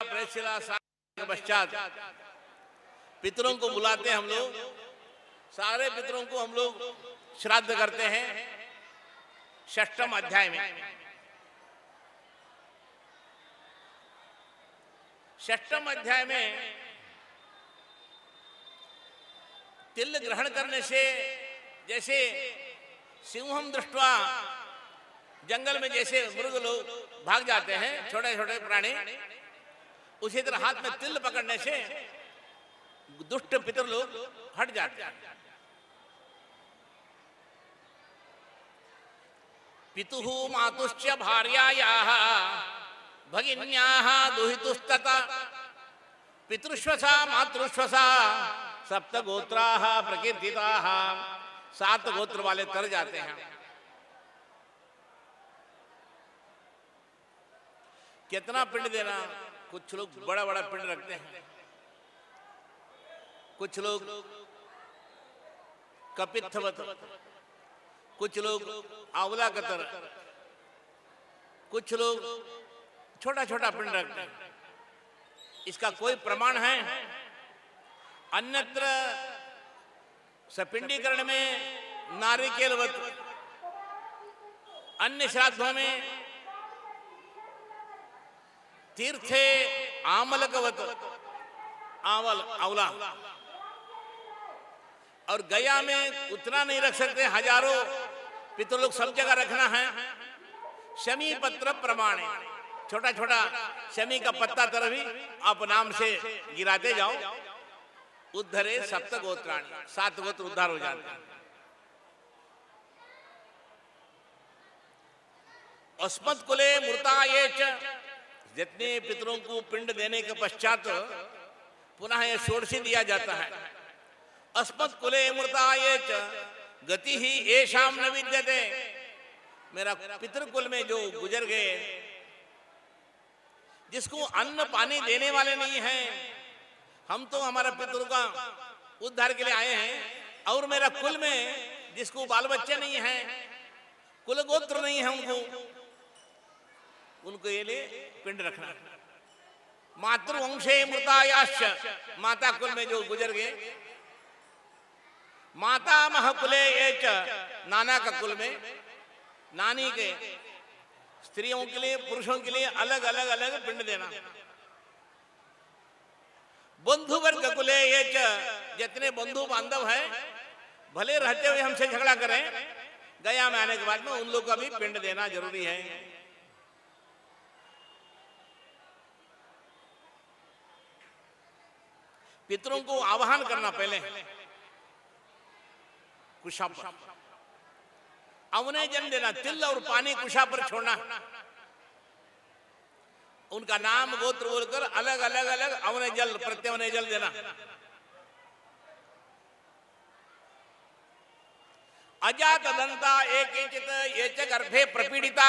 प्रेषिला के पश्चात पितरों को बुलाते हैं हम लोग। सारे पितरों को हम लोग श्राद्ध करते हैं। षष्ठम अध्याय में तिल ग्रहण करने से जैसे सिंहम दृष्ट्वा जंगल में जैसे मृग लोग भाग जाते हैं, छोटे छोटे प्राणी, उसी तरह हाथ में तिल पकड़ने से दुष्ट पितर लोग हट जाते हैं। पितुः मातुश्च भार्यायाः भगिन्याः दुहितुस्तथा पितृश्वसा मातृश्वसा सप्त गोत्राः प्रकीर्तिताः। 7 गोत्र वाले तर जाते हैं। कितना पिंड देना? कुछ लोग बड़ा बड़ा पिंड रखते हैं, कुछ लोग कपित्थवत, कुछ लोग आंवला कतर, कुछ लोग छोटा छोटा पिंड रखते हैं। इसका कोई प्रमाण है? अन्यत्र सपिंडीकरण में नारिकेलवत, अन्य श्राद्धों में तीर्थे आमलकवत, आंवला, और गया में उतना नहीं रख सकते, हजारों पितर लोग सब जगह रखना है। शमी पत्र प्रमाण, छोटा छोटा शमी का पत्ता तरह भी आप नाम से गिराते जाओ। उद्धरे सप्त गोत्राणी, 7 गोत्र उद्धार हो जाते हैं। अस्मत् कुले मृताये च, जितने पितरों को पिंड देने के पश्चात पुनः यह षोडशी दिया जाता है। अस्मत् कुले मृताये च गति ही येषाम न विद्यते। मेरा पितृकुल में जो गुजर गए, जिसको अन्न पानी देने वाले नहीं हैं, हम तो हमारा पितरों का उद्धार के लिए आए हैं, और मेरा कुल में जिसको बाल बच्चे नहीं हैं, कुल गोत्र नहीं है, उनको ये लिए पिंड रखना। मातृवंशे मृतायाश्च, माता कुल में जो गुजर गए। माता महकुले ये च, नाना का कुल में, नानी के, स्त्रियों के लिए पुरुषों के लिए अलग अलग अलग पिंड देना। बंधु वर्ग कुले ये च, जितने बंधु बांधव हैं, भले रहते हुए हमसे झगड़ा करें, गया में आने के बाद में उन लोगों का भी पिंड देना जरूरी है। पितरों को आवाहन करना पहले कुशा पर, अवने जल देना, तिल और पानी कुशा पर छोड़ना, उनका नाम गोत्र बोलकर अलग अलग अलग अवने जल, प्रत्यवने जल देना। अजात दंता एकेचित ये च गर्भे प्रपीड़िता,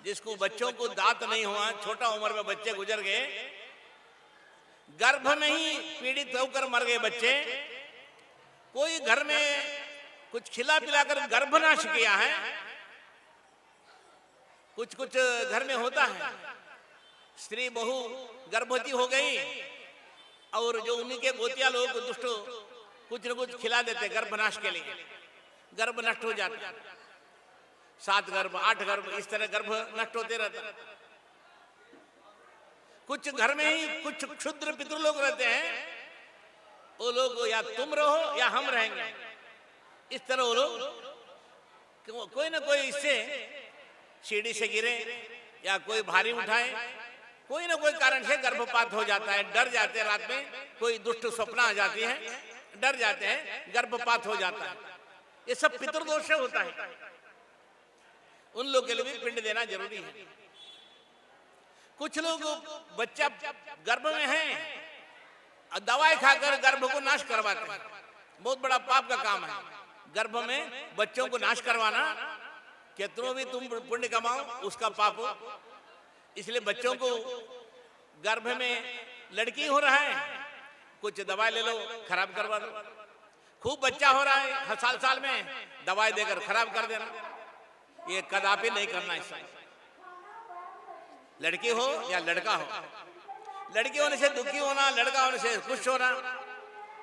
जिसको बच्चों को दांत नहीं हुआ, छोटा उम्र में बच्चे गुजर गए, गर्भ में ही पीड़ित होकर मर गए बच्चे। कोई घर में कुछ खिला पिलाकर गर्भनाश किया है, कुछ कुछ घर में होता है। स्त्री बहु गर्भवती हो गई और जो उन्हीं के गोतिया लोग दुष्ट कुछ न कुछ खिला देते गर्भनाश के लिए, गर्भ नष्ट हो जाता। 7 गर्भ 8 गर्भ इस तरह गर्भ नष्ट होते रहता। कुछ घर में ही कुछ क्षुद्र पितृ लोग रहते हैं, वो लोग या तुम रहो या हम रहेंगे, इस तरह वो लोग कोई ना कोई इससे सीढ़ी से गिरे या कोई भारी उठाए, कोई ना कोई कारण से गर्भपात हो जाता है। डर जाते हैं, रात में कोई दुष्ट स्वप्न आ जाती है, डर जाते हैं, गर्भपात हो जाता है। ये सब पितृदोष से होता है। उन लोगों के लिए भी पिंड देना जरूरी है। कुछ लोग बच्चा गर्भ में है, दवाई खाकर गर्भ को नाश करवाते हैं, बहुत बड़ा पाप का काम है। गर्भ में बच्चों को नाश करवाना, कितनों भी तुम पुण्य कमाओ उसका पाप हो। इसलिए बच्चों को गर्भ में लड़की हो रहा है, कुछ दवाई ले लो, खराब करवा दो। खूब बच्चा हो रहा है, साल साल में दवाई देकर खराब कर देना, ये कदापि नहीं करना। लड़की हो या लड़का हो, लड़की होने से दुखी होना, लड़का होने से खुश होना।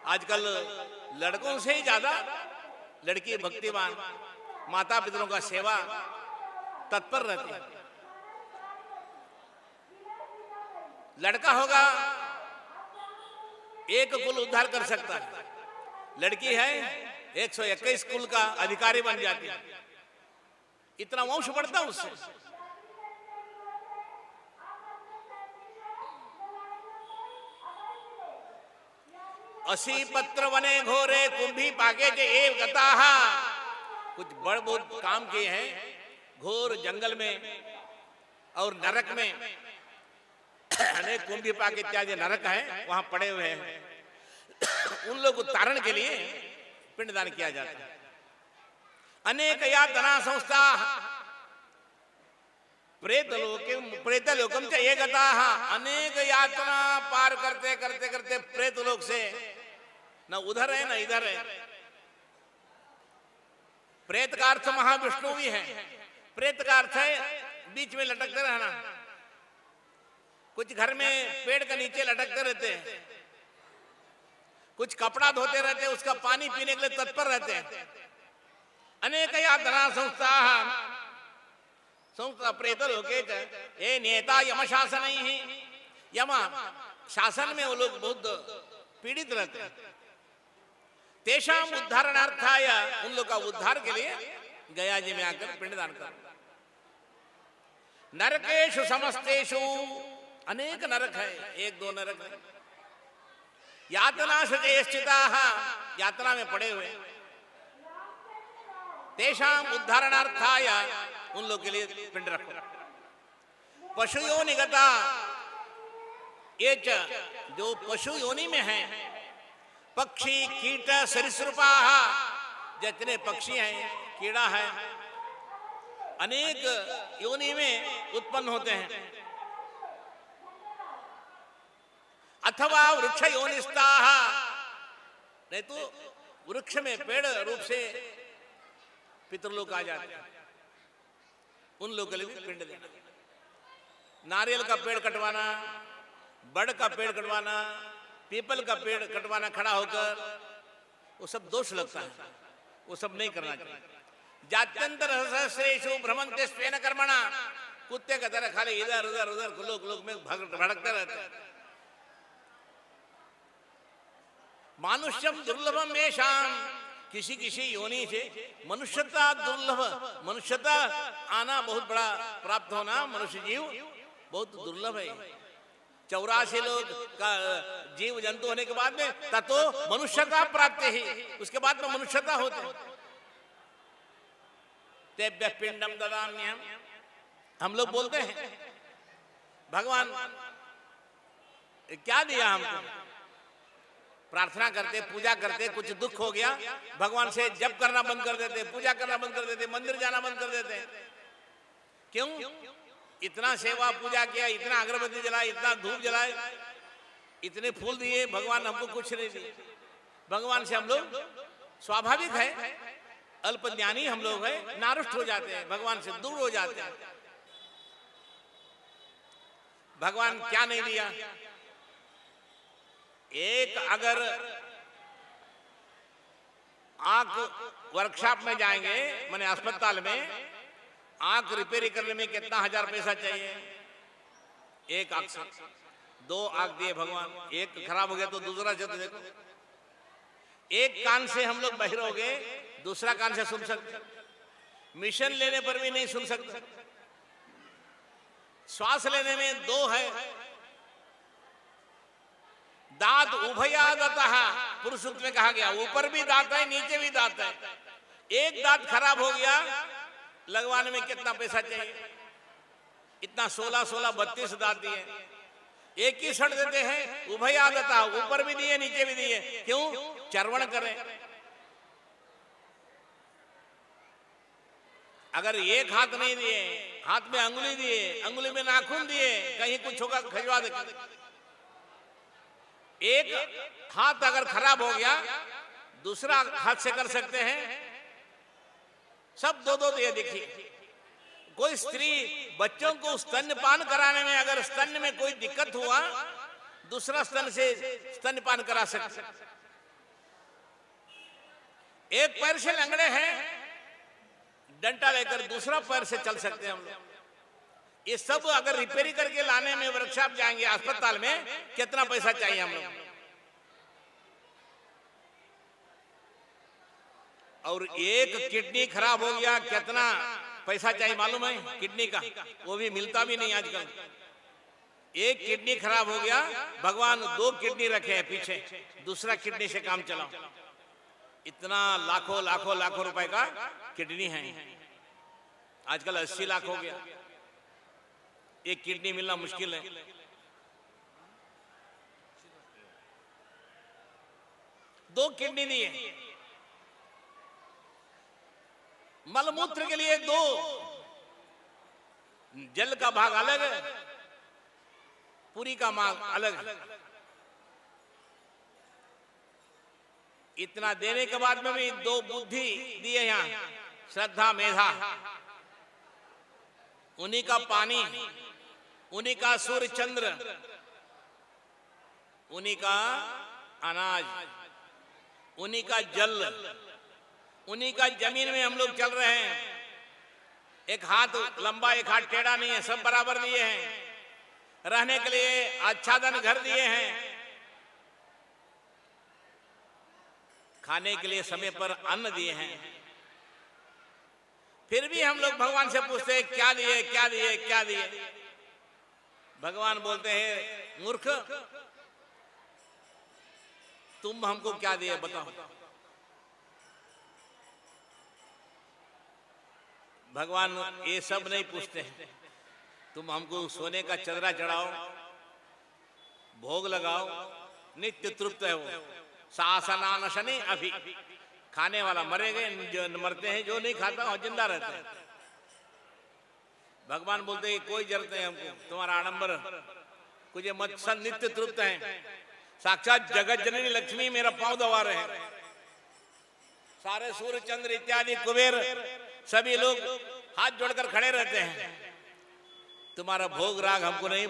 आजकल लड़कों से ही ज्यादा लड़की भक्तिमान, माता पितरों का सेवा तत्पर रहती है। लड़का होगा एक कुल उद्धार कर सकता है, लड़की है 121 कुल का अधिकारी बन जाती है, इतना वंश बढ़ता उससे। असी पत्र वने घोरे कुंभी पाके जे एव गताः। कुछ बड़ बहुत काम किए हैं घोर जंगल में और नरक में, अनेक कुंभी पाके इत्यादि नरक है वहां पड़े हुए हैं, उन लोग को तारण के लिए पिंडदान किया जाता है। अनेक यातना संस्था प्रेतलोकम च ये गताः। अनेक यातना पार करते करते करते प्रेत लोक से न उधर है न इधर है। प्रेत का अर्थ महाविष्णु भी है। प्रेत का अर्थ है बीच में लटकते रहना। कुछ घर में पेड़ के नीचे लटकते रहते हैं, कुछ कपड़ा धोते रहते हैं, उसका पानी पीने के लिए तत्पर रहते हैं। अनेक यातना संस्था संस्था प्रेत लोके ये नेता यम शासन ही, यम शासन में वो लोग बहुत पीड़ित रहते हैं। तेषाम उद्धारणार्थाय, उन लोग का उद्धार के लिए गया जी में आकर पिंडदान कर। नरकेषु समस्तेषु, अनेक नरक है, एक दो नरक है। यातनासु च स्थिताः, यातना में पड़े हुए। तेषाम उद्धारणार्थाय, उन लोग के लिए पिंड रखो। पशु योनि गता, ये जो पशु योनि में है, पक्षी कीट सरीसृपाः, जितने पक्षी हैं, कीड़ा है, अनेक योनि में उत्पन्न होते हैं। अथवा वृक्ष योनिस्ताः, नहीं तो वृक्ष में पेड़ रूप से पितृलोक आ जाते हैं, उन लोगों के लिए भी पिंड देना। नारियल का पेड़ कटवाना, बड़ का पेड़ कटवाना, पीपल का पेड़ कटवाना खड़ा होकर, वो सब दोष लगता है, वो सब नहीं करना चाहिए। जात्यंतर सहस्रेषु भ्रमन्ते स्वेन कर्मणा, कुत्ते का तरह खाली इधर उधर उधर लोक में भड़कते रहते हैं। मानुष्यम दुर्लभम येषाम, किसी किसी योनि से मनुष्यता दुर्लभ, मनुष्यता आना बहुत बड़ा प्राप्त होना, मनुष्य जीव बहुत दुर्लभ है। 84 लोग का जीव जंतु होने के बाद में ततो मनुष्यता प्राप्त ही, उसके बाद में मनुष्यता होते। तेभ्यः पिंडम ददाम्यहम्, हम लोग बोलते हैं भगवान क्या दिया हमको, प्रार्थना करते, पूजा करते, कुछ दुख हो गया भगवान से जप करना बंद कर देते, पूजा करना बंद कर देते, मंदिर जाना बंद कर देते। क्यों? इतना सेवा पूजा किया, इतना अगरबत्ती जलाए, इतना धूप जलाए, इतने फूल दिए, भगवान हमको कुछ नहीं दिए। भगवान से हम लोग स्वाभाविक है, अल्पज्ञानी हम लोग हैं, नारुष्ट हो जाते हैं, भगवान से दूर हो जाते हैं। भगवान क्या नहीं दिया? एक अगर आंख वर्कशॉप में जाएंगे, माने अस्पताल में, आंख रिपेयरिंग करने में कितना हजार पैसा चाहिए? एक आंख से 2 आंख दिए भगवान, एक खराब हो गया तो दूसरा से तो देखो। एक कान से हम लोग बहिर हो गए, दूसरा कान से सुन सकते, मिशन लेने पर भी नहीं सुन सकते। श्वास लेने में 2 है, दांत उभयादतः, पुरुष सूक्त में कहा गया, ऊपर भी दांत है, नीचे भी दांत है। एक दांत खराब हो गया, लगवाने में कितना पैसा चाहिए? इतना 16 32 दांत दिए, एक ही सड़ देते हैं। उभयादतः, ऊपर भी दिए नीचे भी दिए, क्यों? चर्वण करें। अगर एक हाथ नहीं दिए, हाथ में अंगुली दिए, अंगुली में नाखून दिए, कहीं कुछ होगा खजवा दे। एक हाथ अगर खराब हो गया, दूसरा हाथ से कर सकते हैं। सब 2 दिए। देखिए कोई स्त्री बच्चों को स्तन्यपान कराने में अगर स्तन में कोई दिक्कत हुआ, दूसरा स्तन से स्तन्यपान करा सकते। एक पैर से लंगड़े हैं, डंडा लेकर दूसरा पैर से चल सकते हैं हम लोग। ये सब अगर रिपेयरिंग करके लाने में वर्कशॉप जाएंगे अस्पताल में, कितना पैसा चाहिए हम लोग। और एक किडनी खराब हो गया, कितना पैसा चाहिए मालूम है? किडनी का वो भी मिलता भी नहीं आजकल। एक किडनी खराब हो गया, भगवान 2 किडनी रखे हैं पीछे, दूसरा किडनी से काम चलाओ। इतना लाखों लाखों लाखों रुपए का किडनी है। आजकल 80 लाख हो गया, एक किडनी मिलना मुश्किल है। दो किडनी दिए, मलमूत्र के लिए 2, जल का भाग अलग है, पूरी का भाग अलग है। इतना देने के बाद में भी 2 बुद्धि दिए यहाँ, श्रद्धा मेधा, उन्हीं का पानी, उन्हीं का सूर्य चंद्र, उन्हीं का अनाज, उन्हीं का जल, उन्हीं का जमीन में हम लोग चल रहे हैं। एक हाथ लंबा एक हाथ टेढ़ा नहीं है, सब बराबर दिए हैं। रहने के लिए आच्छादन घर दिए हैं, खाने के लिए समय पर अन्न दिए हैं। फिर भी हम लोग भगवान से पूछते हैं क्या दिए क्या दिए क्या दिए। भगवान बोलते हैं मूर्ख, तुम हमको क्या दिए बताओ। भगवान ये सब नहीं पूछते हैं, तुम हमको सोने का चदरा चढ़ाओ, भोग लगाओ, नित्य तृप्त है वो। शासनानशने अभी, खाने वाला मरे गए, जो मरते हैं, जो नहीं खाता वो जिंदा रहते हैं। भगवान बोलते हैं कोई जरूरत नहीं हमको तुम्हारा आडंबर, कुछ मत, सन नित्य तृप्त है। साक्षात जगत जननी लक्ष्मी मेरा पांव दबा रहे हैं। सारे सूर्य चंद्र इत्यादि कुबेर सभी लोग हाथ जोड़कर खड़े रहते हैं। तुम्हारा भोग राग हमको नहीं,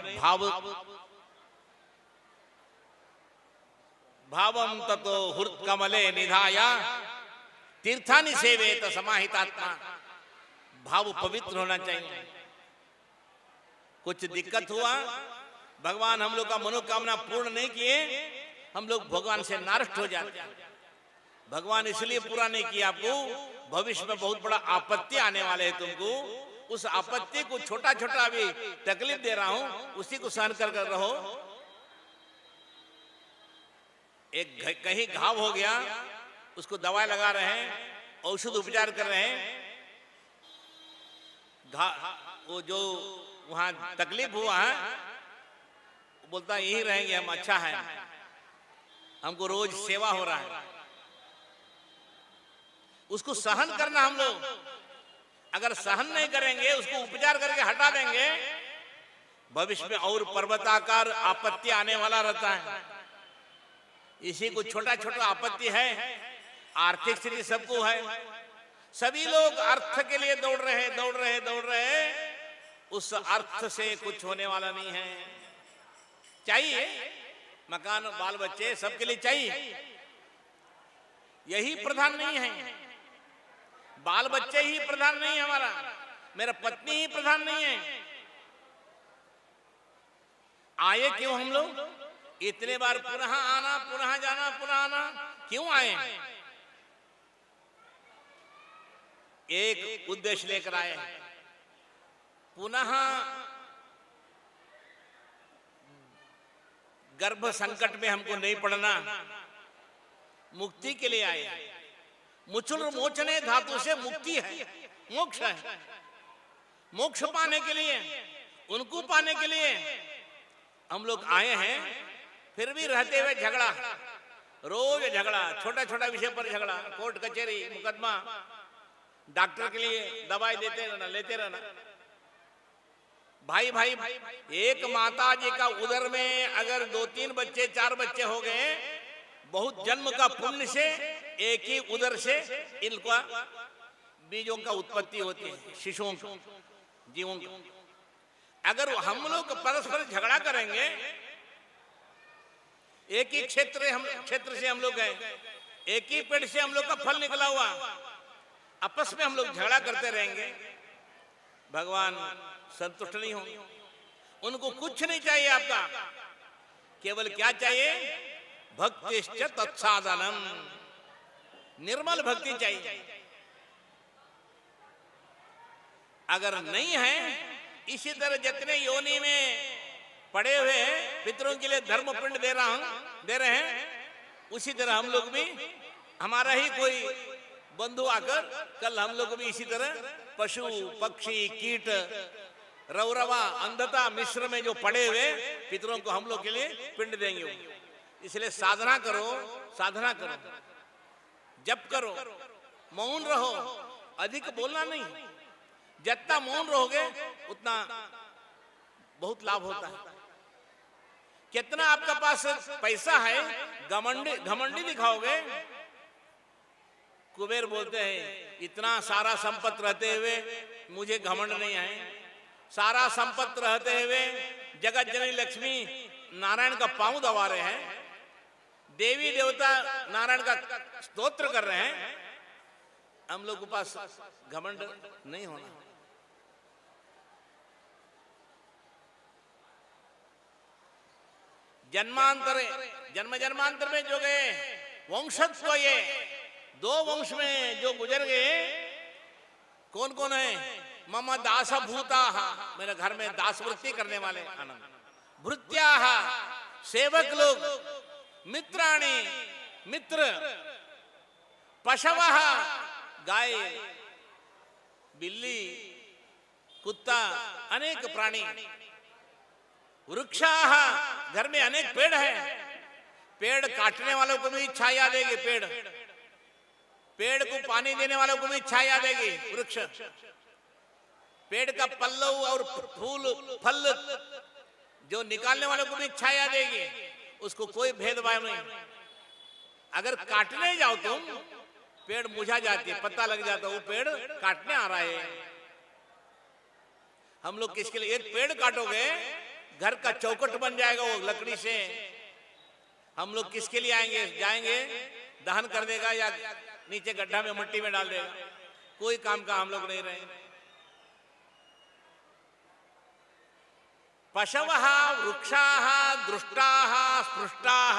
भावम ततो हृत कमले निधाया तीर्थानि सेवेत समाहितात्मा। भाव पवित्र होना चाहिए। कुछ दिक्कत हुआ, भगवान हम लोग का मनोकामना पूर्ण नहीं किए, हम लोग भगवान से नाराज हो जाते हैं। भगवान इसलिए पूरा नहीं किया आपको, भविष्य में बहुत बड़ा आपत्ति आने वाले है तुमको। उस आपत्ति को छोटा छोटा अभी तकलीफ दे रहा हूं, उसी को सहन कर रहो। एक कहीं घाव हो गया, उसको दवाई लगा रहे हैं, औषध उपचार कर रहे हैं। वो जो वहां तकलीफ हुआ है, बोलता यही रहेंगे हम, अच्छा है, हमको रोज सेवा हो रहा है। उसको सहन करना हम लोग, अगर सहन नहीं करेंगे, उसको उपचार करके हटा देंगे, भविष्य में और पर्वताकार आपत्ति आने वाला रहता है। इसी को छोटा छोटा आपत्ति है। आर्थिक स्थिति सबको है, सभी लोग अर्थ के लिए दौड़ रहे दौड़ रहे दौड़ रहे। उस अर्थ से कुछ होने वाला नहीं है। चाहिए मकान, बाल बच्चे सबके लिए चाहिए, यही प्रधान नहीं है। बाल बच्चे ही प्रधान नहीं है हमारा, मेरा पत्नी ही प्रधान नहीं है। आए क्यों हम लोग? इतने बार पुनः आना, पुनः जाना, पुनः आना, क्यों आए? एक उद्देश्य लेकर आए, पुनः गर्भ संकट में हमको नहीं पड़ना, मुक्ति के लिए आए। मुचुर मोचने धातु से मुक्ति है, मोक्ष है। मोक्ष पाने के लिए, उनको पाने के लिए हम लोग आए हैं। फिर भी रहते हुए झगड़ा, रोज झगड़ा, छोटा छोटा विषय पर झगड़ा, कोर्ट कचहरी मुकदमा, डॉक्टर के लिए दवाई देते रहना, लेते रहना। भाई भाई, एक माता जी का उदर में अगर 2-3 बच्चे 4 बच्चे हो गए, बहुत जन्म का पुण्य से एक ही उदर से इनका बीजों का उत्पत्ति होती है, शिशुओं को। जीवों का। अगर हम लोग परस्पर झगड़ा करेंगे, एक ही क्षेत्र से हम लोग हैं, एक ही पेड़ से हम लोग का फल निकला हुआ, आपस में हम लोग झगड़ा करते रहेंगे, भगवान संतुष्ट नहीं होंगे। उनको कुछ नहीं चाहिए आपका, केवल क्या चाहिए? भक्तिश्च तत्साधनम, निर्मल भक्ति चाहिए। अगर नहीं है, इसी तरह जितने योनि में पड़े हुए हैं पितरों के लिए धर्म पिंड दे रहे हैं, उसी तरह हम लोग भी, हमारा ही कोई बंधु आकर कल हम लोग भी इसी तरह पशु पक्षी कीट रौरवा अंधता मिश्र में जो पड़े हुए पितरों को हम लोग के लिए पिंड देंगे। इसलिए साधना करो, साधना करो, जप करो, मौन रहो, अधिक बोलना नहीं। जितना मौन रहोगे उतना बहुत लाभ होता है। कितना आपका पास पैसा है, घमंडी दिखाओगे। कुबेर बोलते हैं इतना सारा संपत्ति रहते हुए मुझे घमंड नहीं है। सारा संपत्ति रहते हुए जगत जननी लक्ष्मी नारायण का पांव दबा रहे हैं, देवी देवता नारायण का स्तोत्र कर रहे हैं, हम लोग के पास घमंड नहीं होना। जन्म जन्मांतर में जो गए वंशत्व, ये दो वंश में जो गुजर गए, कौन कौन है? मम दास भूता, मेरे घर में दास वृत्ति करने वाले, आनंद भृत्या, सेवक लोग, मित्राणी, मित्र, पशव, गाय, बिल्ली, कुत्ता, अनेक प्राणी, वृक्षा, घर में अनेक पेड़ है। पेड़ काटने वालों को भी छाया देगी, पेड़ को पानी देने वालों को भी छाया देगी वृक्ष। पेड़ का पल्लव और फूल फल जो निकालने वालों को भी छाया देगी, उसको कोई भेदभाव नहीं। अगर काटने जाओ तुम, पेड़ मुझा जाती है, पता लग जाता वो पेड़ काटने आ रहा है। हम लोग किसके लिए? एक पेड़ काटोगे घर का चौखट बन जाएगा वो लकड़ी से। हम लोग किसके लिए आएंगे? जाएंगे दहन कर देगा या नीचे गड्ढा में मिट्टी में डाल देगा। कोई काम का हम लोग नहीं रहे। पशवः वृक्षाः दृष्टाः स्पृष्टाः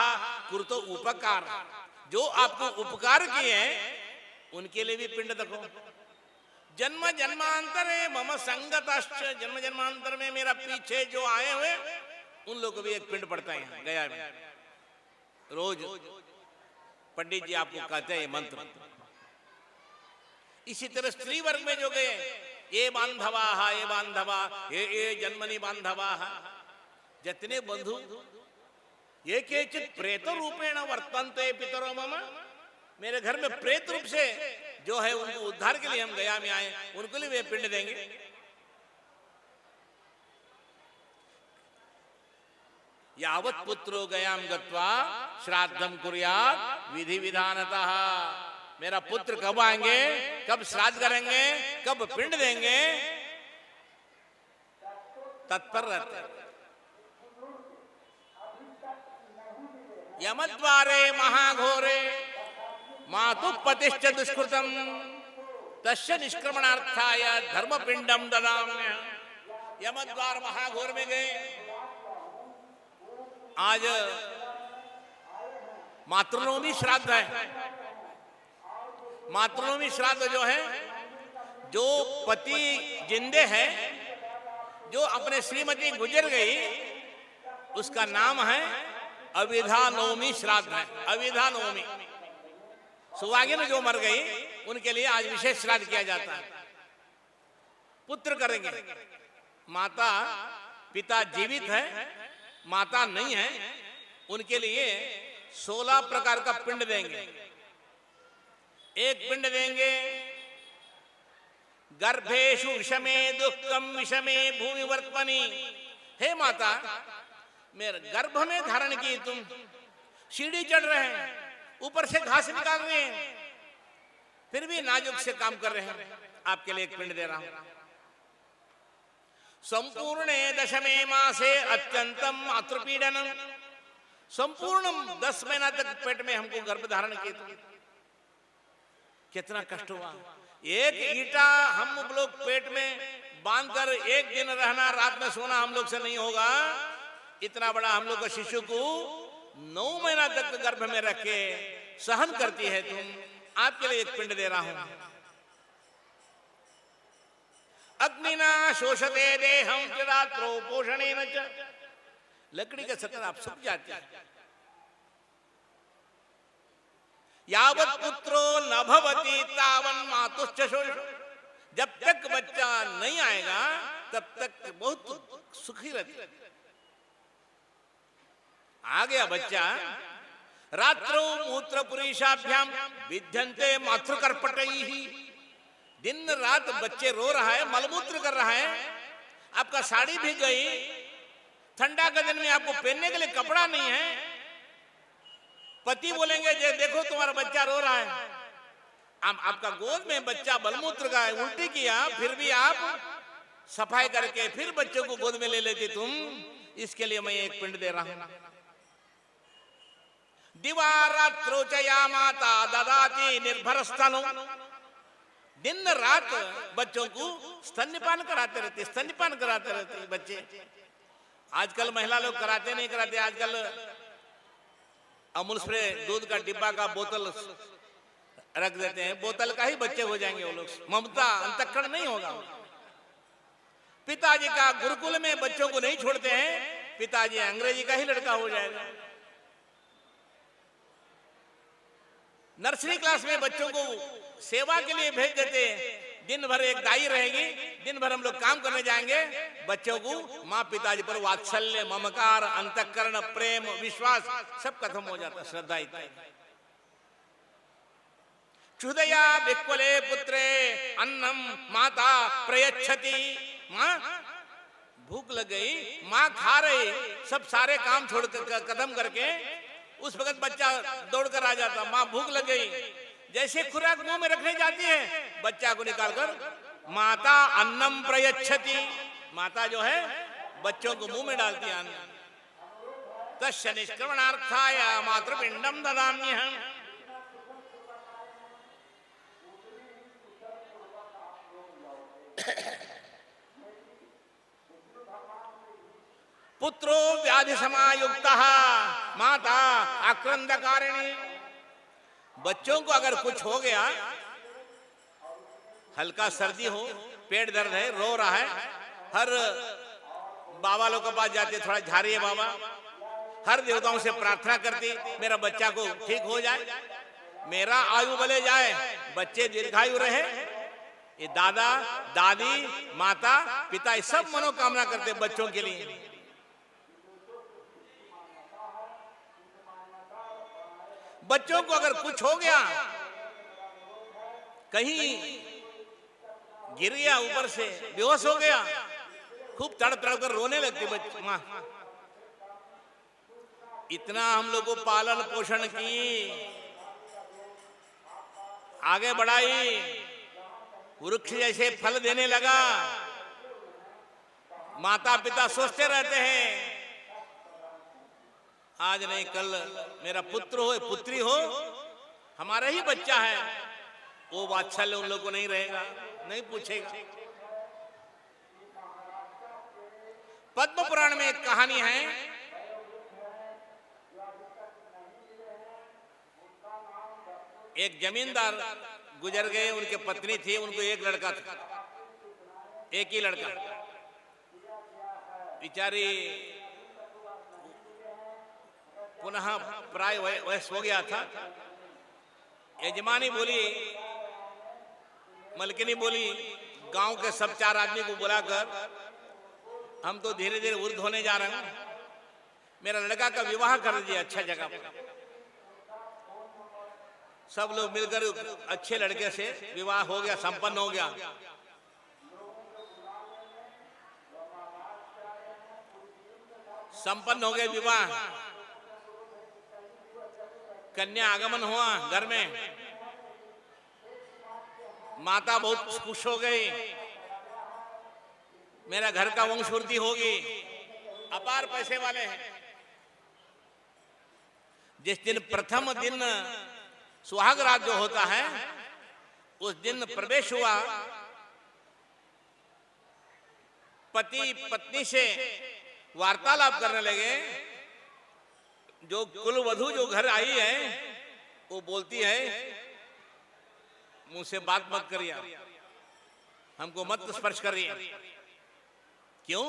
कुरुतो उपकार, जो आपको उपकार किए हैं उनके लिए भी पिंड दो। जन्म जन्मांतरे मम संगतश्च, जन्म जन्मांतर में मेरा पीछे जो आए हुए उन लोग को भी एक पिंड पड़ता है गया में। रोज पंडित जी आपको कहते हैं ये मंत्र। इसी तरह स्त्री वर्ग में जो गए, ये बांधवा, ये बांधवा, ये जन्मनि बांधवा, जितने बंधु ये केचित प्रेत रूपेण वर्तन्ते पितरो मम, मेरे घर में प्रेत रूप से जो है उनको उद्धार के लिए हम गया में आए, उनको लिए वे पिंड देंगे। यावत पुत्रो गयाम गत्वा श्राद्धम कुर्यात् विधि विधानतः, मेरा पुत्र कब आएंगे, कब श्राद्ध करेंगे, कब पिंड देंगे, तत्पर रहते। यमद्वारे महाघोरे मातु पतिश्च दुष्कृतम तस्य निष्क्रमणार्थाय धर्मपिंडम ददाम्य। यमद्वार महाघोर में गए। आज मातृनवमी श्राद्ध है। मातृनवमी श्राद्ध जो है, जो पति जिंदे है, जो अपने श्रीमती गुजर गई, उसका नाम है अविधा नवमी श्राद्ध है। अविधा नवमी, सुहागिन जो मर गई उनके लिए आज विशेष श्राद्ध किया जाता है। पुत्र करेंगे। माता पिता जीवित है, माता नहीं है, उनके लिए 16 प्रकार का पिंड देंगे। एक पिंड देंगे गर्भेषु विषमे दुःखम विषमे भूमि वर्त्मनि, हे माता मेरे गर्भ में धारण की तुम, सीढ़ी चढ़ रहे हैं, ऊपर से घास निकाल रहे हैं, फिर भी नाजुक से काम कर रहे हैं, आपके लिए एक पिंड दे रहा हूं। संपूर्णे दशमे मासे अत्यंतम मातृपीड़नम, संपूर्ण 10 महीना तक पेट में हमको गर्भ धारण किए थे। कितना कष्ट हुआ। एक ईटा हम लोग पेट में बांधकर एक दिन रहना, रात में सोना हम लोग से नहीं होगा। इतना बड़ा हम लोग का शिशु को 9 महीना तक गर्भ में रख के सहन करती है तुम। आपके लिए एक पिंड दे रहा हूं। अग्निना शोषते देहम चिरात्रो पोषणेन च, लकड़ी के सत्तर आप सूख जाते हैं। यावत पुत्रो न भवति तावन मातुश्च शोष, जब तक बच्चा नहीं आएगा तब तक बहुत सुखी रहती। आ गया बच्चा, रात्रो मूत्र पुरीषाभ्याम विध्यन्ते मातृकर्पटैहि, दिन रात बच्चे रो रहा है, मलमूत्र कर रहा है। आपका साड़ी भीग गई, ठंडा का दिन में आपको पहनने के लिए कपड़ा नहीं है। पति बोलेंगे जे देखो तुम्हारा बच्चा रो रहा है। आपका गोद में बच्चा मलमूत्र का है, उल्टी किया, फिर भी आप सफाई करके फिर बच्चों को गोद में ले लेती तुम। इसके लिए मैं एक पिंड दे रहा हूं। दिवारात्रो च या माता ददाति निर्भरस्तनु, दिन रात बच्चों को स्तन्यपान कराते रहते, स्तन्यपान कराते रहते बच्चे। आजकल महिला लोग कराते नहीं कराते, आजकल अमूल स्प्रे दूध का डिब्बा का बोतल रख देते हैं, बोतल का ही बच्चे हो जाएंगे वो लोग। ममता अंतःकरण नहीं होगा। पिताजी का गुरुकुल में बच्चों को नहीं छोड़ते हैं, पिताजी अंग्रेजी का ही लड़का हो जाएगा। नर्सरी क्लास में बच्चों को सेवा के लिए भेज देते हैं। दिन भर एक दाई रहेगी, दिन भर हम लोग काम करने जाएंगे। बच्चों को माँ पिताजी पर वात्सल्य, ममकार, अंतःकरण, प्रेम, विश्वास सब खत्म हो जाता, श्रद्धा इत्यादि। क्षुधया विक्वले पुत्रे अन्नम माता प्रयच्छति, माँ भूख लग गई, माँ खा रही, सब सारे काम छोड़ खत्म करके उस वक्त बच्चा दौड़कर आ जाता। माँ भूख लग गई, जैसे खुराक मुंह में रखने जाती है, बच्चा को निकालकर माता अन्नम प्रयच्छति, माता जो है बच्चों को मुंह में डालती है अन्न। तस्य निष्क्रमणार्थाय मातृपिंडम ददाम्यहम्। पुत्रो व्याधि समायुक्तः माता आक्रंदकारिणी, बच्चों को अगर कुछ हो गया, हल्का सर्दी हो, पेट दर्द है, रो रहा है, हर बाबा लोग के पास जाते, थोड़ा झाड़िए बाबा, हर देवताओं से प्रार्थना करती मेरा बच्चा को ठीक हो जाए, मेरा आयु बले जाए, बच्चे दीर्घायु रहे। ये दादा दादी माता पिता ये सब मनोकामना करते बच्चों के लिए। बच्चों को अगर कुछ हो गया, कहीं गिर गया, ऊपर से बेहोश हो गया, खूब तड़प तड़प कर रोने लगती बच्चे, माँ। इतना हम लोग को पालन पोषण की, आगे बढ़ाई, वृक्ष जैसे फल देने लगा। माता पिता सोचते रहते हैं आज नहीं कल मेरा पुत्र हो पुत्री हो, हमारा ही बच्चा है, वो वात्सल्य उन लोगों को नहीं रहेगा, नहीं पूछेगा। पद्म पुराण में एक कहानी है, एक जमींदार गुजर गए, उनके पत्नी थी, उनको एक लड़का था, एक ही लड़का। बेचारी पुनः प्राय वयस हो गया था। यजमानी बोली, मलकिनी बोली, गांव के सब 4 आदमी को बुलाकर हम तो धीरे धीरे वृद्ध होने जा रहे हैं, मेरा लड़का का विवाह कर दिया अच्छा जगह पर। सब लोग मिलकर अच्छे लड़के से विवाह हो गया, संपन्न हो गया। संपन्न हो गए विवाह, कन्या आगमन हुआ घर में, माता बहुत खुश हो गई। मेरा घर का वंश वृद्धि होगी, अपार पैसे वाले हैं। जिस दिन प्रथम दिन सुहाग रात जो होता है, उस दिन प्रवेश हुआ, पति पत्नी से वार्तालाप करने लगे। जो कुलवधू जो घर आई है वो बोलती है, मुंह से बात मत करिए, हमको मत स्पर्श करिए। क्यों?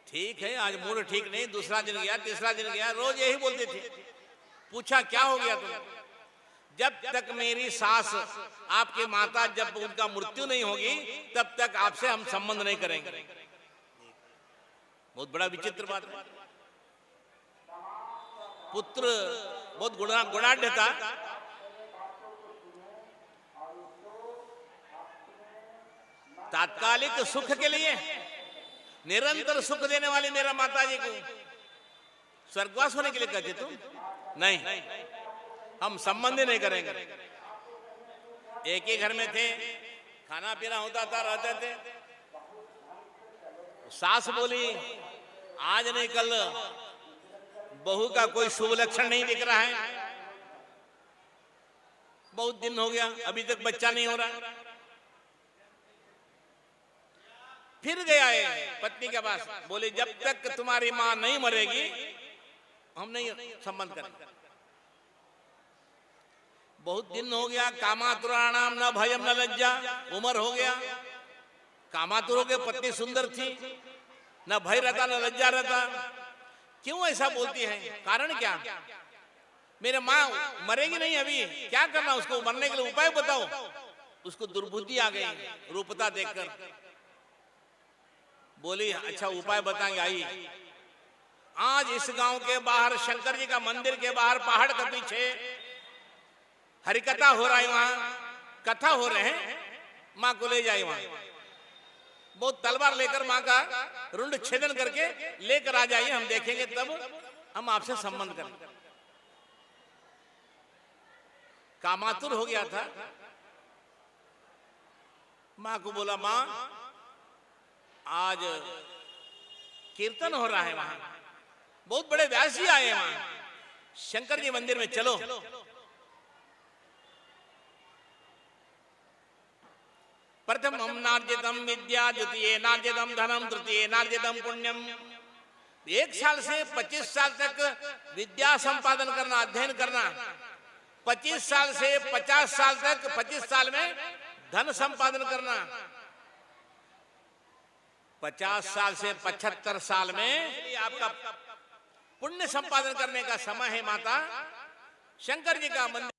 ठीक है, आज मूड ठीक नहीं, दूसरा दिन गया, तीसरा दिन गया, रोज यही बोलते थे। पूछा क्या हो गया तुम? जब तक मेरी सास, आपकी माता, जब उनका मृत्यु नहीं होगी तब तक आपसे हम संबंध नहीं करेंगे। बहुत बड़ा विचित्र बात है। पुत्र बहुत गुणाढ़ था, तात्कालिक सुख के लिए निरंतर सुख देने वाली मेरा माताजी को स्वर्गवास होने के लिए कहते तुम? नहीं, हम संबंध ही नहीं करेंगे। एक ही घर में थे, खाना पीना होता था, रहते थे। सास बोली, आज नहीं कल बहू का कोई शुभ लक्षण नहीं दिख रहा है, बहुत दिन हो गया, अभी तक बच्चा नहीं हो रहा। फिर गया है पत्नी के पास, बोले जब तक तुम्हारी मां नहीं मरेगी हम नहीं संबंध करेंगे। बहुत दिन हो गया, कामातुराणाम न भयम न लज्जा, उम्र हो गया, कामातुरों के पत्नी सुंदर थी, न भय रहता न लज्जा रहता। क्यों ऐसा बोलती है? कारण क्या? मेरे माँ मरेगी नहीं, अभी क्या करना उसको, मरने के लिए उपाय बताओ। उसको दुर्बुद्धि आ गई रूपता देखकर। बोली अच्छा उपाय बताएंगे। आई, आज इस गांव के बाहर शंकर जी का मंदिर के बाहर पहाड़ के पीछे हरिकथा हो रहा है, वहां कथा हो रहे हैं, माँ को ले जाए वहां। बहुत तलवार लेकर माँ का रुंड छेदन करके लेकर आ जाइए, हम देखेंगे तब हम आपसे संबंध करेंगे। कामातुर हो गया था। माँ को बोला, माँ आज कीर्तन हो रहा है, वहां बहुत बड़े व्यास जी आए हैं, वहां शंकर जी मंदिर में चलो। प्रथम नार्जितम विद्या, द्वितीय नार्जितम धनम, तृतीय नार्जितम पुण्यम। 1 साल से 25 साल तक विद्या संपादन करना, अध्ययन करना, 25 साल से 50 साल तक, 25 साल में धन संपादन करना, 50 साल से 75 साल में आपका पुण्य संपादन करने का समय है। माता शंकर जी का मंदिर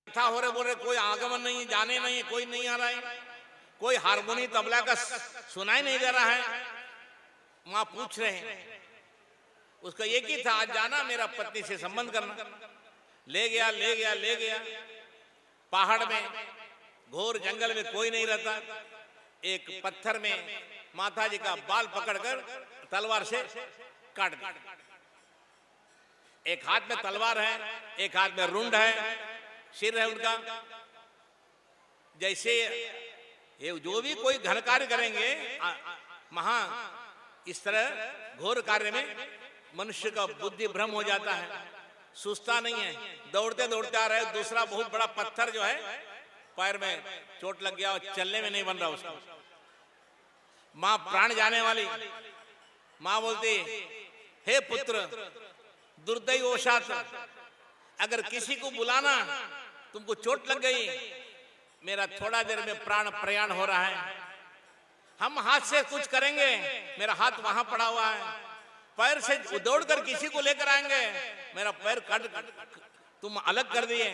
कथा हो रहे, बोल रहे कोई आगमन नहीं, जाने नहीं, कोई नहीं आ रहा है, कोई हारमोनी तबला का सुनाई नहीं दे रहा है। माँ पूछ रहे हैं, उसका एक ही था, आज जाना मेरा पत्नी से संबंध करना। ले गया, ले गया, ले गया। पहाड़ में, घोर जंगल में कोई नहीं रहता। एक पत्थर में माता जी का बाल पकड़कर तलवार से काट दिया। एक हाथ में तलवार है, एक हाथ में रुंड है, सिर है उनका। जैसे ये जो भी कोई घन कार्य करेंगे, महा इस तरह घोर कार्य में मनुष्य का बुद्धि भ्रम हो जाता है, सुस्ता नहीं है, दौड़ते दौड़ते आ रहे। दूसरा बहुत बड़ा पत्थर जो है पैर में चोट लग गया और चलने में नहीं बन रहा उसको। माँ प्राण जाने वाली, माँ बोलती, हे पुत्र दुर्दैववशात अगर किसी को बुलाना, तुमको चोट लग गई, मेरा थोड़ा देर में प्राण प्रयाण हो रहा है, हम हाथ से कुछ करेंगे, मेरा हाथ वहां पड़ा हुआ है, पैर से दौड़कर किसी को लेकर आएंगे, मेरा पैर काट तुम अलग कर दिए।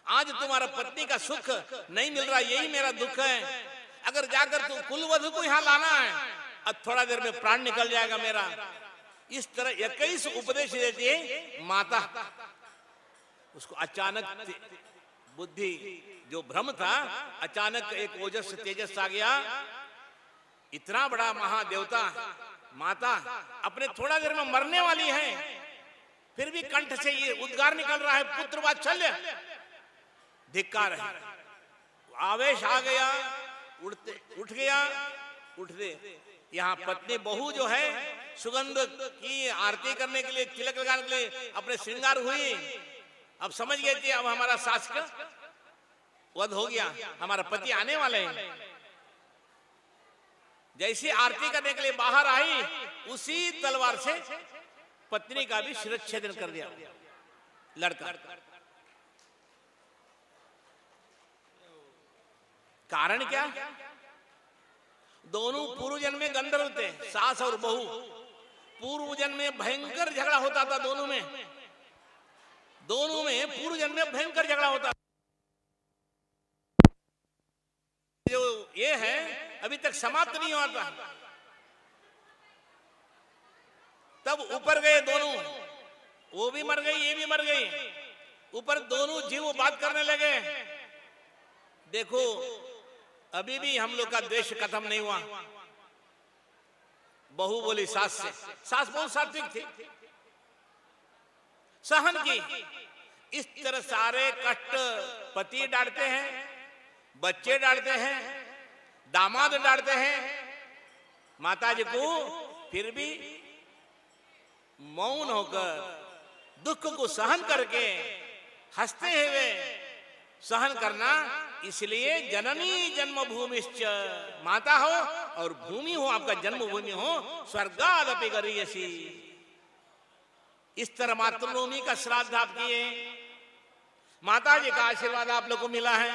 आज तुम्हारा पत्नी का सुख नहीं मिल रहा, यही मेरा दुख है। अगर जाकर तू कुलवधु को यहाँ लाना है, अब थोड़ा देर में प्राण निकल जाएगा मेरा। इस तरह 21 उपदेश देती है माता। उसको अचानक बुद्धि जो भ्रम था, अचानक एक ओजस तेजस आ गया। इतना बड़ा महादेवता माता अपने थोड़ा देर में मरने वाली है, फिर भी कंठ से ये उद्गार निकल रहा है, पुत्र वात्सल्य, धिक्कार है। आवेश आ गया, उठ गया। उठते यहाँ पत्नी बहू जो है सुगंध की आरती करने के लिए, तिलक लगाने के लिए अपने श्रृंगार हुई। अब समझ गए कि अब हमारा सास का वध हो गया, हमारा पति आने वाले हैं। जैसी आरती करने के लिए बाहर आई, उसी तलवार से पत्नी का भी शिरच्छेदन कर दिया लड़का। कारण क्या? दोनों पूर्व जन्म में गंधर्व थे, सास और बहू। पूर्व जन्म में भयंकर झगड़ा होता था दोनों में पूर्व जन्म में भयंकर झगड़ा होता। जो ये है अभी तक समाप्त नहीं हुआ था। तब ऊपर गए दोनों, वो भी मर गई, ये भी मर गई। ऊपर दोनों जीव बात करने लगे, देखो अभी भी हम लोग का द्वेष खत्म नहीं हुआ। बहू बोली सास से, सास बहुत सात्विक थी, सहन की। इस तरह सारे कष्ट पति डांटते हैं, बच्चे डांटते हैं, दामाद डांटते हैं माता जी को, फिर भी मौन होकर दुख को सहन करके हंसते हुए सहन करना। इसलिए जननी जन्मभूमिश्च, माता हो और भूमि हो, आपका जन्मभूमि हो, स्वर्गादपि गरीयसी। इस तरह मातृभूमि का श्राद्ध आप किए, माता जी का आशीर्वाद आप लोग को मिला है।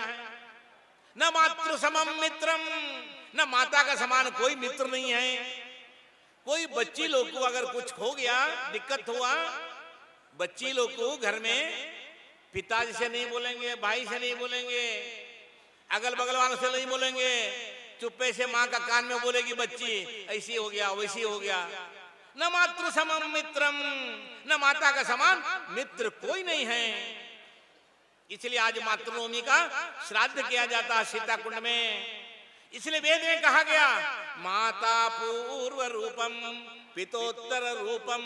न मातृ समम मित्रम, न माता का समान कोई मित्र नहीं है। कोई बच्ची लोग को अगर कुछ हो गया, दिक्कत हुआ, बच्ची लोग को घर में पिताजी से नहीं बोलेंगे, भाई से नहीं बोलेंगे, अगल बगल वालों से नहीं बोलेंगे, चुप्पे से माँ का कान में बोलेगी बच्ची, ऐसी हो गया वैसी हो गया। न मातृ समम मित्रम, न माता का समान मित्र कोई नहीं है। इसलिए आज मातृभूमि का श्राद्ध किया जाता है सीता कुंड में। इसलिए वेद में कहा गया माता पूर्व रूपम पितोत्तर रूपम।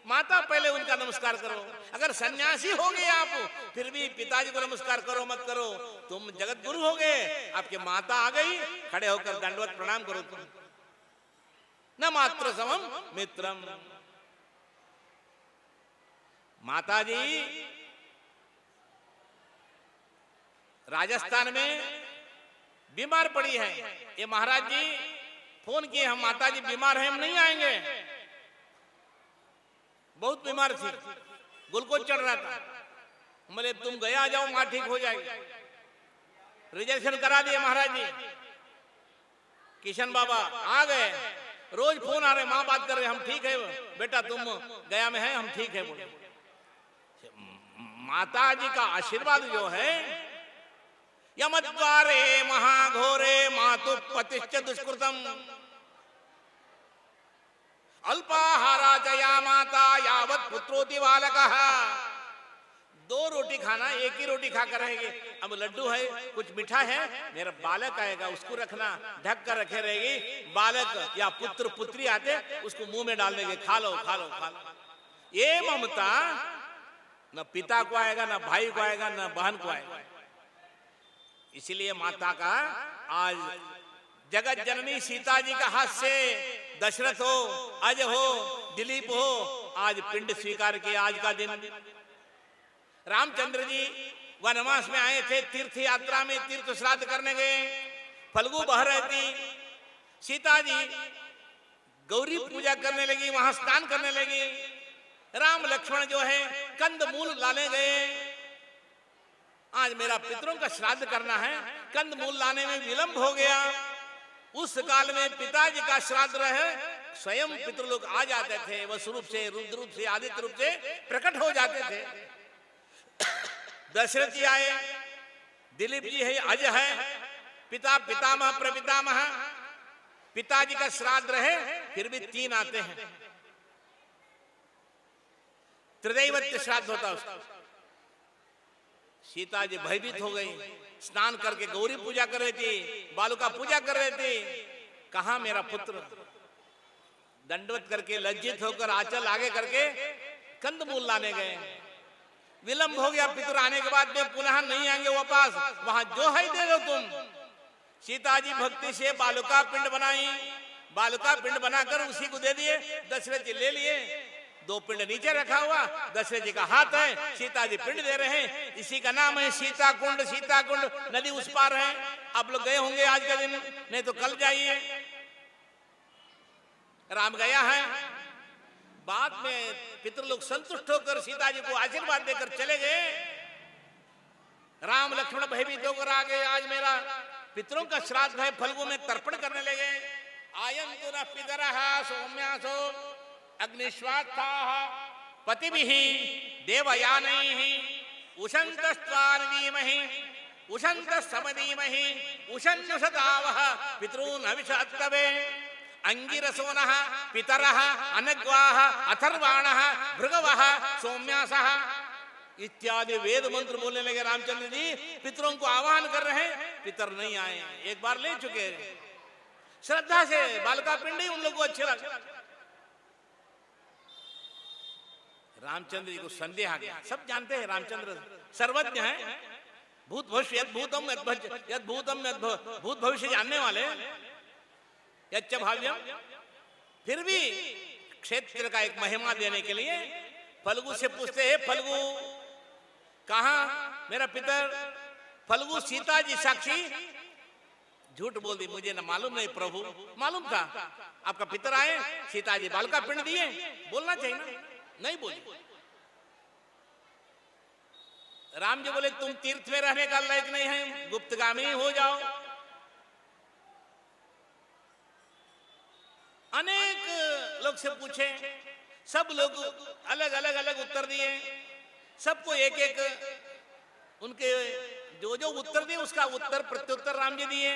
माता पहले उनका नमस्कार करो। अगर सन्यासी हो गए आप, फिर भी पिताजी को नमस्कार करो मत करो, तुम जगत गुरु हो गए, आपके माता आ गई, खड़े होकर दंडवत प्रणाम करो तुम। न मातृ समम मित्रम। माता जी राजस्थान में बीमार पड़ी है। ये महाराज जी फोन किए, हम माता जी बीमार हैं, हम नहीं आएंगे। बहुत बीमार थी, ग्लूकोज चढ़ रहा था। बोले तुम गया जाओ, माँ ठीक हो जाएगी। रिजर्वेशन करा दिए महाराज जी। किशन बाबा आ गए, रोज फोन आ रहे, माँ बात कर रहे, हम ठीक है बेटा, तुम गया में है, हम ठीक है बोले। माता जी का आशीर्वाद जो है, यमद्वारे महाघोरे मातु पतिश्च दुष्कृतम अल्पाहारा जया माता यावत पुत्रोति बालकः। 2 रोटी खाना, एक ही रोटी खाकर रहेगी। अब लड्डू है, कुछ मीठा है, मेरा बालक आएगा उसको रखना, ढक कर रखे रहेगी। बालक या पुत्र पुत्री आते उसको मुंह में डाल देंगे, खा लो खा लो खा लो। ये ममता न पिता को आएगा, न भाई को आएगा, न बहन को आएगा। इसलिए माता का आज जगत जननी सीता जी का हाथ से दशरथ हो, अज हो, दिलीप हो, आज पिंड स्वीकार किया। आज का दिन रामचंद्र जी वनवास में आए थे, तीर्थ यात्रा में तीर्थ श्राद्ध करने गए। फल्गु बह रही थी, सीता जी गौरी पूजा करने लगी, वहां स्नान करने लगी। राम लक्ष्मण जो है कंद मूल लाने गए। आज मेरा पितरों का श्राद्ध करना है, कंद मूल लाने में विलंब हो गया। उस काल में पिताजी का श्राद्ध रहे, स्वयं पितृलोक आ जाते थे, वसु रूप से, रुद्र रूप से, आदित्य रूप से प्रकट हो जाते थे। दशरथ जी आए, दिलीप जी है, अज है, पिता पितामह प्रपितामह, पिताजी का श्राद्ध रहे फिर भी 3 आते हैं। त्रिदैवत्य श्राद्ध होता उसका। सीता जी भयभीत हो गई, स्नान करके गौरी पूजा कर रही थी, बालुका पूजा कर रही थी, कहां मेरा पुत्र। दंडवत करके लज्जित होकर आंचल आगे करके कंदमूल लाने गए। विलंब हो गया, पितर आने के बाद में पुनः नहीं आएंगे वापस, वहां जो है दे दो तुम। सीता जी भक्ति से बालुका पिंड बनाई, बालुका पिंड बनाकर उसी को दे दिए। दशरथ जी ले लिए, 2 पिंड नीचे रखा हुआ, दशरथ जी का हाथ है, सीता जी पिंड दे रहे हैं। इसी का नाम है सीता कुंड। सीता कुंड नदी उस पार है, आप लोग गए होंगे आज के दिन, नहीं तो कल जाइए। राम गया है, बाद में पितर लोग संतुष्ट होकर सीता जी को आशीर्वाद देकर चले गए। राम लक्ष्मण भयभीत होकर आ गए, आज मेरा पितरों का श्राद्ध है, फल्गु में तर्पण करने लगे। आयन्तु न पितरः सौम्यासो अग्निश्वात्थाः पतिभिः देवयानैः उशन्तस्त्वान्वीमहि उशन्तस्समदीमहि उशन्नुषतावः पितॄन् हविषात्तवे अंगिरसोनः पितरः अनग्वाः अथर्वाणः भृगवः सौम्यासः इत्यादि वेद मंत्र बोलने लगे। रामचंद्र जी पितरों को आह्वान कर रहे हैं, पितर नहीं आए, एक बार ले चुके। श्रद्धा से बालका पिंड ही उन लोगों को अच्छे लगे। रामचंद्र जी को संदेह आ गया। सब जानते हैं रामचंद्र सर्वज्ञ हैं, भूत भविष्य यद्भूतम यद्भूतम भूत भविष्य जानने वाले, यच्च भाव्यम। फिर भी क्षेत्र का एक महिमा देने के लिए फल्गु से पूछते हैं, फल्गु कहां मेरा पितर? फल्गु सीता जी साक्षी झूठ बोल दी, मुझे न मालूम नहीं प्रभु, मालूम था आपका पितर आए, सीता जी बालका पिंड दिए, बोलना चाहिए ना, नहीं बोली। राम जी बोले तुम तीर्थ में रहने का लायक नहीं है, गुप्तगामी हो जाओ। अनेक लोग से पूछे, सब लोग अलग अलग अलग उत्तर दिए, सबको एक एक उनके जो जो उत्तर दिए उसका उत्तर प्रत्युत्तर राम जी दिए।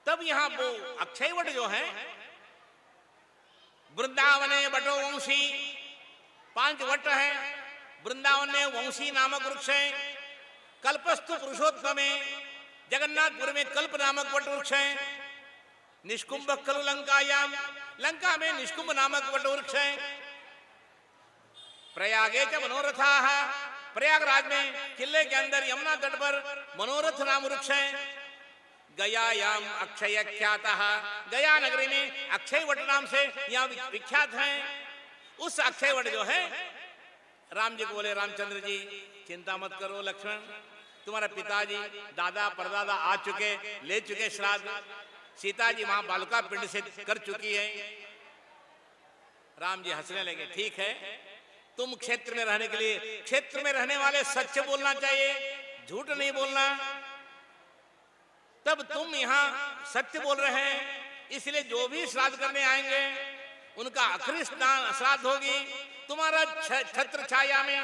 तब यहां वो अक्षय वट जो है, वृंदावने वटो वंशी, 5 वट है, वृंदावन में वंशी नामक वृक्ष है, कल्पस्तु पुरुषोत्तमे, जगन्नाथपुर में कल्प नामक वट वृक्ष है, निष्कुंभ खलु लंकायाम, लंका में निष्कुंभ नामक वट वृक्ष है, प्रयागे च मनोरथा, प्रयागराज में किले के अंदर यमुना तट पर मनोरथ नाम वृक्ष है, गयायाम अक्षय ख्यातः, गया नगरी में अक्षय वट नाम से यहाँ विख्यात है। उस अक्षय वट जो है, राम जी को बोले रामचंद्र जी चिंता मत करो लक्ष्मण, तुम्हारा पिताजी दादा परदादा आ चुके, ले चुके श्राद्ध, सीता जी वहां बालका पिंड से कर चुकी है। राम जी हंसने लगे, ठीक है, तुम क्षेत्र में रहने के लिए, क्षेत्र में रहने वाले सच बोलना चाहिए, झूठ नहीं बोलना, तब तुम यहाँ सत्य बोल रहे हैं, इसलिए जो भी श्राद्ध करने आएंगे उनका आखिरी श्राद्ध होगी। तुम्हारा छत्र छाया में,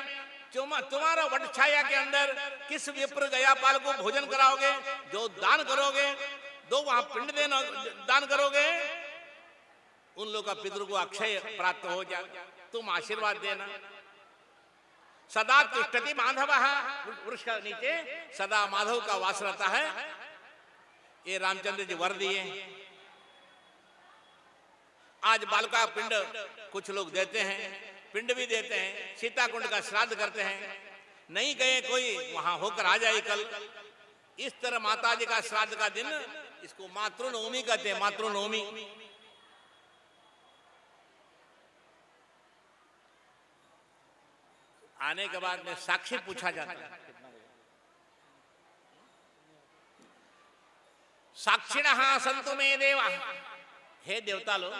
तुम्हारा वट छाया के अंदर किस विप्र गयापाल को भोजन कराओगे, जो दान करोगे, दो वहां पिंड देना दान करोगे, उन लोगों का पितृ को अक्षय प्राप्त हो जाए, तुम आशीर्वाद देना। सदा तिष्ठति माधव, वृक्ष का नीचे सदा माधव का वास रहता है, ये रामचंद्र जी वर दिए। आज बालका पिंड कुछ लोग देते हैं, पिंड भी देते हैं, सीता कुंड का श्राद्ध करते हैं, नहीं गए कोई वहां होकर आ जाए कल। इस तरह माता जी का श्राद्ध का दिन, इसको मातृनवमी कहते हैं, मातृनवमी। आने के बाद में साक्षी पूछा जाता है, साक्षिणः सन्तु मे देवा, हे देवता लोग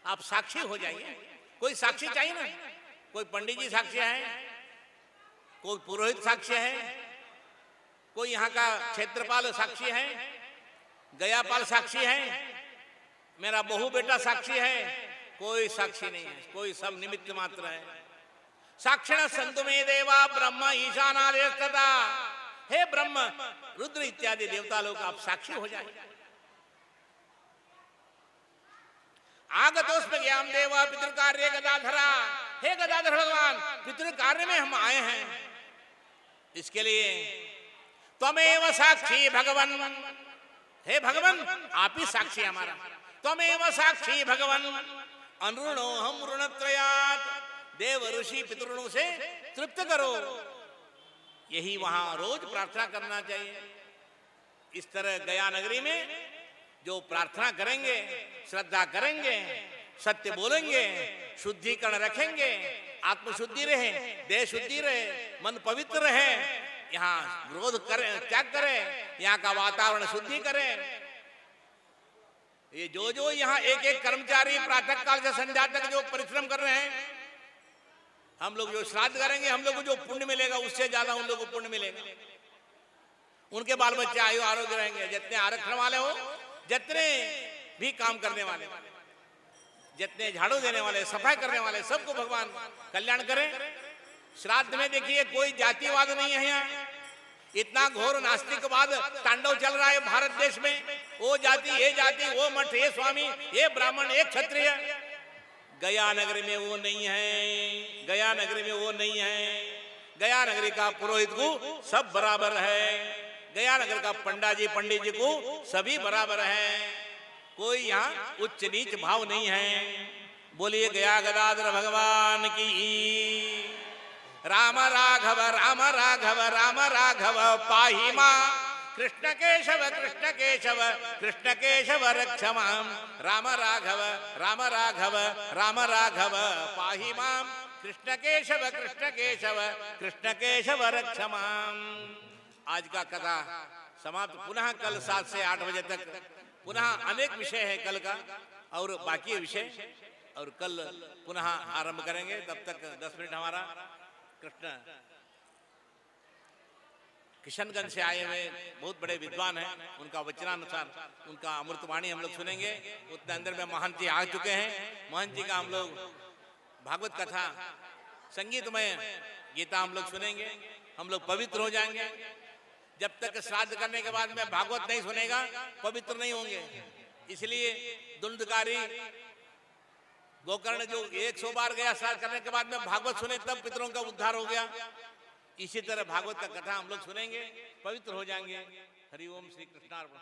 आप साक्षी हो जाइए। कोई साक्षी चाहिए ना, कोई पंडित जी साक्षी है, कोई पुरोहित साक्षी है, कोई यहाँ का क्षेत्रपाल साक्षी है, गयापाल साक्षी है, मेरा बहू बेटा साक्षी है, कोई साक्षी नहीं है, कोई सब निमित्त मात्र है। साक्षिण संतु में देवा ब्रह्म ईशानादेस्तथा। हे ब्रह्म रुद्र इत्यादि देवता लोग आप साक्षी हो जाए। आगतोस्म ज्ञान देवा पितृ कार्य गदाधरा। हे गदाधर भगवान पितृ कार्य में हम आए हैं, इसके लिए त्वमेव साक्षी भगवन। हे भगवन आप ही साक्षी हमारा। त्वमेव साक्षी भगवन अनुऋणो हम ऋणत्रयात्। देव ऋषि पितृणों से तृप्त करो। यही वहां रोज प्रार्थना करना चाहिए। इस तरह गया नगरी में जो प्रार्थना करेंगे, श्रद्धा करेंगे, सत्य बोलेंगे, शुद्धिकरण रखेंगे, आत्मशुद्धि रहे, देह शुद्धि रहे, मन पवित्र रहे, यहाँ विरोध करें, त्याग करें, यहाँ का वातावरण शुद्धि करें। ये जो यहाँ एक एक कर्मचारी प्रातः काल से संध्या तक जो परिश्रम कर रहे हैं, हम लोग जो श्राद्ध करेंगे, हम लोग को जो पुण्य मिलेगा उससे ज्यादा उन लोगों को पुण्य मिलेगा। उनके बाल बच्चे आयु आरोग्य रहेंगे। जितने आरक्षण वाले हो, जितने भी काम करने वाले, जितने झाड़ू देने वाले, सफाई करने वाले, सबको भगवान कल्याण करें। श्राद्ध में देखिए कोई जातिवाद नहीं है। यहाँ इतना घोर नास्तिकवाद तांडव चल रहा है भारत देश में। वो जाति, ये जाति, वो मठ, ये स्वामी, ये ब्राह्मण, ये क्षत्रिय। गया नगरी में वो नहीं है। गया नगरी में वो नहीं है। गया नगरी का पुरोहित को सब बराबर है। गया नगर का पंडित जी को सभी बराबर हैं। कोई यहाँ उच्च नीच भाव नहीं है। बोलिए गया गदाधर भगवान की। राम राघव राम राघव राम राघव पाहि मां। कृष्ण केशव कृष्ण केशव कृष्ण केशव रक्ष मां। राम राघव राम राघव राम राघव पाहि मां। कृष्ण केशव कृष्ण केशव कृष्ण केशव रक्ष मां। आज का कथा समाप्त। पुनः कल 7 से 8 बजे तक पुनः अनेक विषय है कल का, और बाकी विषय और कल पुनः आरंभ करेंगे। तब तक 10 मिनट हमारा कृष्ण किशनगंज से आए हुए बहुत बड़े विद्वान हैं, उनका वचनानुसार उनका अमृतवाणी हम लोग सुनेंगे। उतने अंदर में महंत जी आ चुके हैं। महंत जी का हम लोग भागवत कथा संगीतमय गीता हम लोग सुनेंगे। हम लोग पवित्र हो जाएंगे। जब तक श्राद्ध करने के बाद में भागवत नहीं सुनेगा पवित्र नहीं होंगे। इसलिए दुंदकारी गोकर्ण जो 100 बार गया श्राद्ध करने के बाद में भागवत सुने तब पितरों का उद्धार हो गया। इसी तरह भागवत का कथा हम लोग सुनेंगे, पवित्र हो जाएंगे। हरि ओम श्री कृष्णार्पण।